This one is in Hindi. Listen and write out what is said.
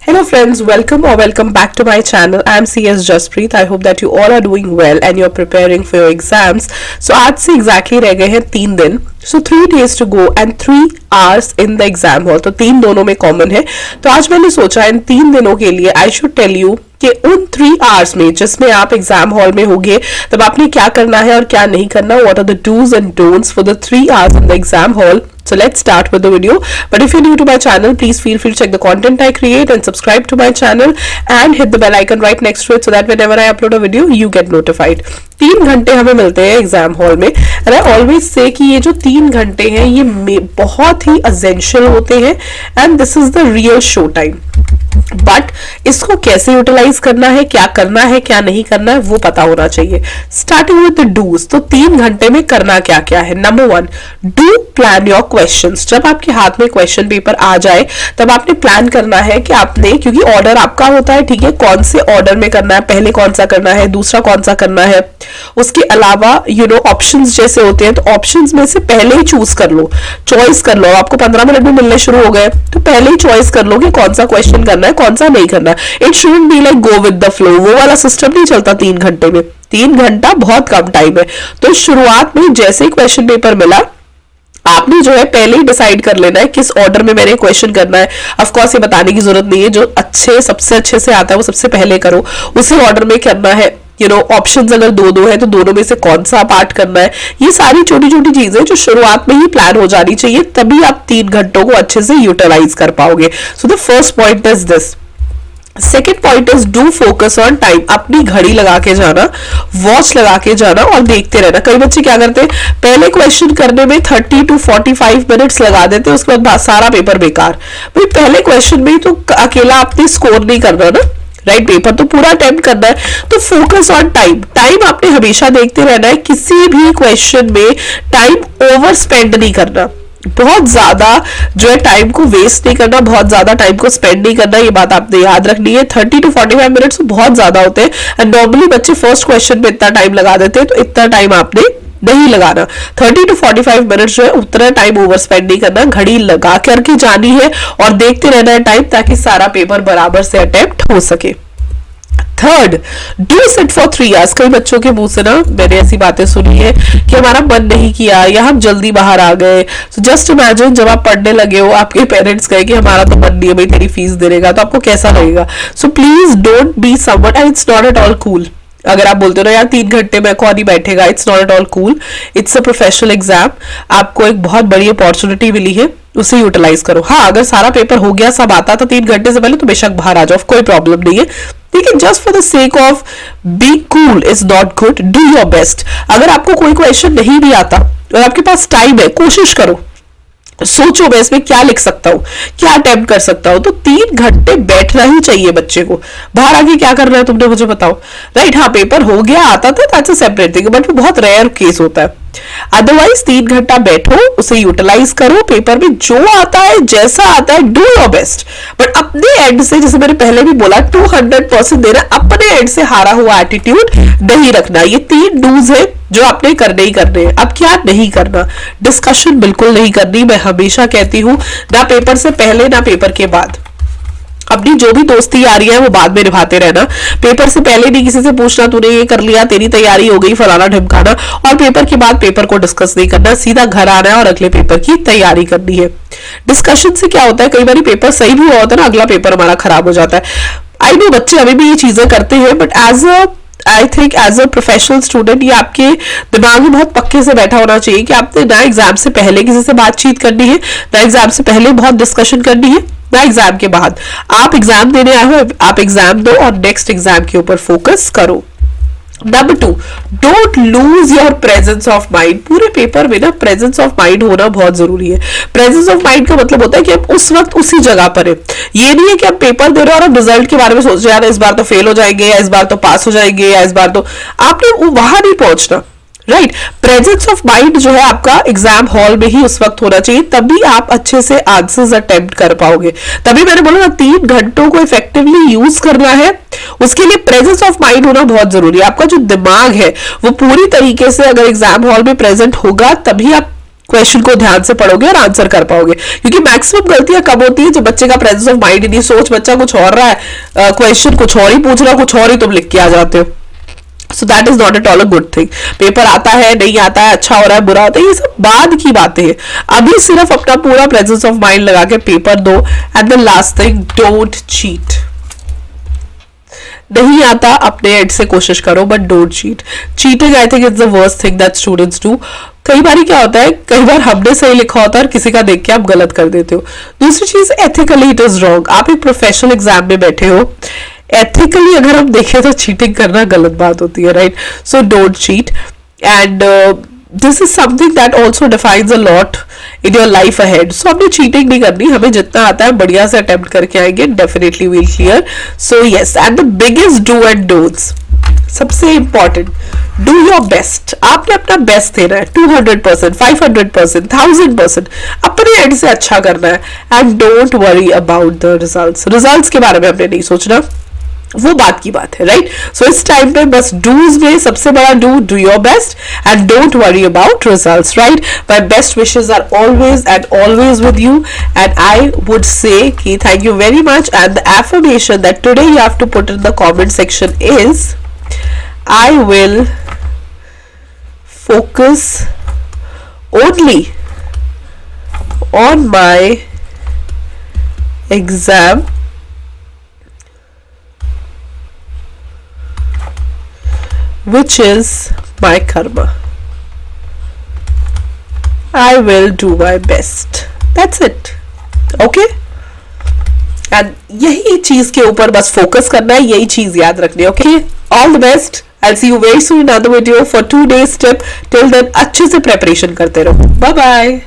Hello friends, welcome or welcome back to my channel. I am CS Jaspreet. I hope that you all are doing well and you're preparing for your exams. So आज से exactly रह गए हैं 3 दिन. So 3 days to go and 3 hours in the exam hall. तो 3 दोनों में common है. तो आज मैंने सोचा इन 3 दिनों के लिए I should tell you कि उन 3 hours में जिसमें आप एग्जाम हॉल में होंगे तब आपने क्या करना है और क्या नहीं करना. What are the do's and don'ts for the 3 hours in the exam hall. So let's start with the video. But if you're new to my channel, please feel free to check the content I create and subscribe to my channel and hit the bell icon right next to it so that whenever I upload a video, you get notified. 3 घंटे हमें मिलते हैं एग्जाम हॉल में and I always say कि ये जो 3 घंटे हैं ये बहुत ही essential होते हैं and this is the real show time. But इसको कैसे यूटिलाइज करना है, क्या नहीं करना है वो पता होना चाहिए. Starting with the dos. तो 3 घंटे में करना क्या क्या है. Number 1, do plan your questions. जब आपके हाथ में क्वेश्चन पेपर आ जाए तब आपने प्लान करना है कि आपने, क्योंकि ऑर्डर आपका होता है, ठीक है, कौन से ऑर्डर में करना है, पहले कौन सा करना है, दूसरा कौन सा करना है. उसके अलावा ऑप्शंस जैसे होते हैं तो ऑप्शंस में से पहले ही चूज कर लो, चॉइस कर लो. आपको 15 मिनट में मिलने शुरू हो गए तो पहले ही चॉइस कर लो कि कौन सा क्वेश्चन करना है, कौन सा नहीं करना. It shouldn't be like go with the flow. वो वाला सिस्टम नहीं चलता 3 घंटे में. 3 घंटा बहुत कम टाइम है. तो शुरुआत में जैसे ही क्वेश्चन पेपर मिला आपने जो है पहले ही डिसाइड कर लेना है किस ऑर्डर में मैंने क्वेश्चन करना है. ऑफ कोर्स ये बताने की जरूरत नहीं है, जो सबसे अच्छे से आता है वो सबसे पहले करो, उसी ऑर्डर में करना है. ऑप्शंस अगर दो है तो दोनों में से कौन सा पार्ट करना है. ये सारी छोटी छोटी चीजें जो शुरुआत में ही प्लान हो जानी चाहिए, तभी आप 3 घंटों को अच्छे से यूटिलाइज कर पाओगे. So the first point is this. Second point is do focus on time. अपनी घड़ी लगा के जाना, वॉच लगा के जाना और देखते रहना. कई बच्चे क्या करते हैं, पहले क्वेश्चन करने में 30 to 45 मिनट्स लगा देते हैं, उसके बाद सारा पेपर बेकार. भाई पहले क्वेश्चन में ही तो अकेला आपने स्कोर नहीं करना ना, राइट. पेपर तो पूरा अटेम्प्ट करना है. तो फोकस ऑन टाइम. टाइम आपने हमेशा देखते रहना है. किसी भी क्वेश्चन में टाइम ओवर स्पेंड नहीं करना. बहुत ज्यादा जो है टाइम को वेस्ट नहीं करना, बहुत ज्यादा टाइम को स्पेंड नहीं करना. ये बात आपने याद रखनी है. 30 to 45 मिनट्स बहुत ज्यादा होते हैं एंड नॉर्मली बच्चे फर्स्ट क्वेश्चन में इतना टाइम लगा देते हैं, तो इतना टाइम आपने नहीं लगाना. 30 to 45 मिनट्स जो है उतना टाइम ओवर स्पेंड नहीं करना. घड़ी लगा करके जानी है और देखते रहना है टाइम, ताकि सारा पेपर बराबर से अटेम्प्ट हो सके. Third, do sit for 3 hours. कई बच्चों के मुंह से ना मैंने ऐसी बातें सुनी है कि हमारा मन नहीं किया या हम जल्दी बाहर आ गए. सो जस्ट इमेजिन जब आप पढ़ने लगे हो, आपके पेरेंट्स कहे कि हमारा तो मन नहीं है भाई, तेरी फीस दे देगा, तो आपको कैसा लगेगा. So please don't be someone and it's not at all cool. अगर आप बोलते हो ना यार 3 घंटे में कौन ही बैठेगा, it's not at all cool. It's a professional exam. आपको एक बहुत बड़ी अपॉर्चुनिटी मिली है, उसे यूटिलाइज करो. हाँ, अगर सारा पेपर हो गया, सब आता था 3 घंटे से पहले, तो बेशक बाहर आ जाओ, कोई प्रॉब्लम नहीं है. लेकिन just for the sake of be cool is not good. Do your best. अगर आपको कोई क्वेश्चन नहीं भी आता और आपके पास टाइम है, कोशिश करो, सोचो मैं इसमें क्या लिख सकता हूँ, क्या अटेम्प्ट कर सकता हूँ. तो 3 घंटे बैठना ही चाहिए बच्चे को. बाहर आके क्या करना है तुमने मुझे बताओ, राइट. हाँ, पेपर हो गया, आता था, that's a separate thing, but वो बहुत रेयर केस होता है. अदरवाइज 3 घंटा बैठो, उसे यूटिलाइज करो. पेपर में जो आता है, जैसा आता है, डू योर बेस्ट. बट अपने एंड से, जैसे मैंने पहले भी बोला, 200% देना. अपने एंड से हारा हुआ एटीट्यूड नहीं रखना. ये 3 डूज है जो आपने करने ही करने हैं. अब क्या नहीं करना, डिस्कशन बिल्कुल नहीं करनी. मैं हमेशा कहती हूं, ना पेपर से पहले ना पेपर के बाद. अपनी जो भी दोस्ती आ रही है वो बाद में निभाते रहना. पेपर से पहले नहीं किसी से पूछना तूने ये कर लिया, तेरी तैयारी हो गई, फलाना ढिमकाना. और पेपर के बाद पेपर को डिस्कस नहीं करना. सीधा घर आना है और अगले पेपर की तैयारी करनी है. डिस्कशन से क्या होता है, कई बार पेपर सही भी हुआ होता है ना, अगला पेपर हमारा खराब हो जाता है. आई नो बच्चे अभी भी ये चीजें करते हैं, but I think as a professional student ये आपके दिमाग में बहुत पक्के से बैठा होना चाहिए कि आपने ना एग्जाम से पहले किसी से बातचीत करनी है, ना एग्जाम से पहले बहुत डिस्कशन करनी है, ना एग्जाम के बाद. आप एग्जाम देने आए हो, आप एग्जाम दो और नेक्स्ट एग्जाम के ऊपर फोकस करो. Number 2, don't lose your presence of mind. पूरे पेपर में ना प्रेजेंस ऑफ माइंड होना बहुत जरूरी है. प्रेजेंस ऑफ माइंड का मतलब होता है कि आप उस वक्त उसी जगह पर है. ये नहीं है कि आप पेपर दे रहे हो और आप रिजल्ट के बारे में सोच रहे हो, इस बार तो फेल हो जाएंगे, या इस बार तो पास हो जाएंगे, या इस बार तो. आपने वहां नहीं पहुंचना, राइट. प्रेजेंस ऑफ माइंड जो है आपका एग्जाम हॉल में ही उस वक्त होना चाहिए, तभी आप अच्छे से आंसर्स अटेम्प्ट कर पाओगे. तभी मैंने बोला ना 3 घंटों को इफेक्टिवली यूज करना है, उसके लिए प्रेजेंस ऑफ माइंड होना बहुत जरूरी है. आपका जो दिमाग है वो पूरी तरीके से अगर एग्जाम हॉल में प्रेजेंट होगा, तभी आप क्वेश्चन को ध्यान से पढ़ोगे और आंसर कर पाओगे, क्योंकि मैक्सिमम गलतियां कब होती है, जब बच्चे का प्रेजेंस ऑफ माइंड ही नहीं, सोच बच्चा कुछ और रहा है, क्वेश्चन कुछ और ही पूछ रहा, कुछ और ही तुम लिख के आ जाते हो। So that is not at all a good thing. Paper आता है नहीं आता है, अच्छा हो रहा है बुरा होता है, ये सब बाद की बातें हैं। अभी सिर्फ अपना पूरा प्रेजेंस ऑफ माइंड लगा के पेपर दो। And the last thing, don't cheat. नहीं आता अपने एंड से कोशिश करो, but don't cheat. Cheating I think is the worst thing that students do. कई बार क्या होता है, कई बार हमने सही लिखा होता है और किसी का देख के आप गलत कर देते हो। दूसरी चीज, एथिकली इट इज रॉन्ग। आप एक प्रोफेशनल एग्जाम में बैठे हो, एथिकली अगर हम देखें तो चीटिंग करना गलत बात होती है, right? So don't cheat. And this is something that also defines a lot in your life ahead. सो हमें चीटिंग नहीं करनी, हमें जितना आता है बढ़िया से अटेम्प्ट करके आएंगे, definitely will clear. So yes, and the biggest do and don'ts, सबसे इंपॉर्टेंट, डू योर बेस्ट। आपने अपना बेस्ट देना है, 200%, 500%, 1000%, अपने एंड से अच्छा करना है। And don't worry about the results. Results के बारे में हमने नहीं सोचना, वो बात की बात है, राइट? सो इस टाइम पे बस डूज में सबसे बड़ा do your best and don't worry about results, right? My best wishes are always and always with you, and I would say कि thank you very much. And the affirmation that today you have to put in the comment section is, I will focus only on my exam which is my karma. I will do my best. That's it. Okay? And यही चीज के ऊपर बस फोकस करना है, यही चीज याद रखनी है। Okay, all the best. I'll see you very soon in another video for 2 days tip. Till then अच्छे से प्रेपरेशन करते रहो। Bye bye.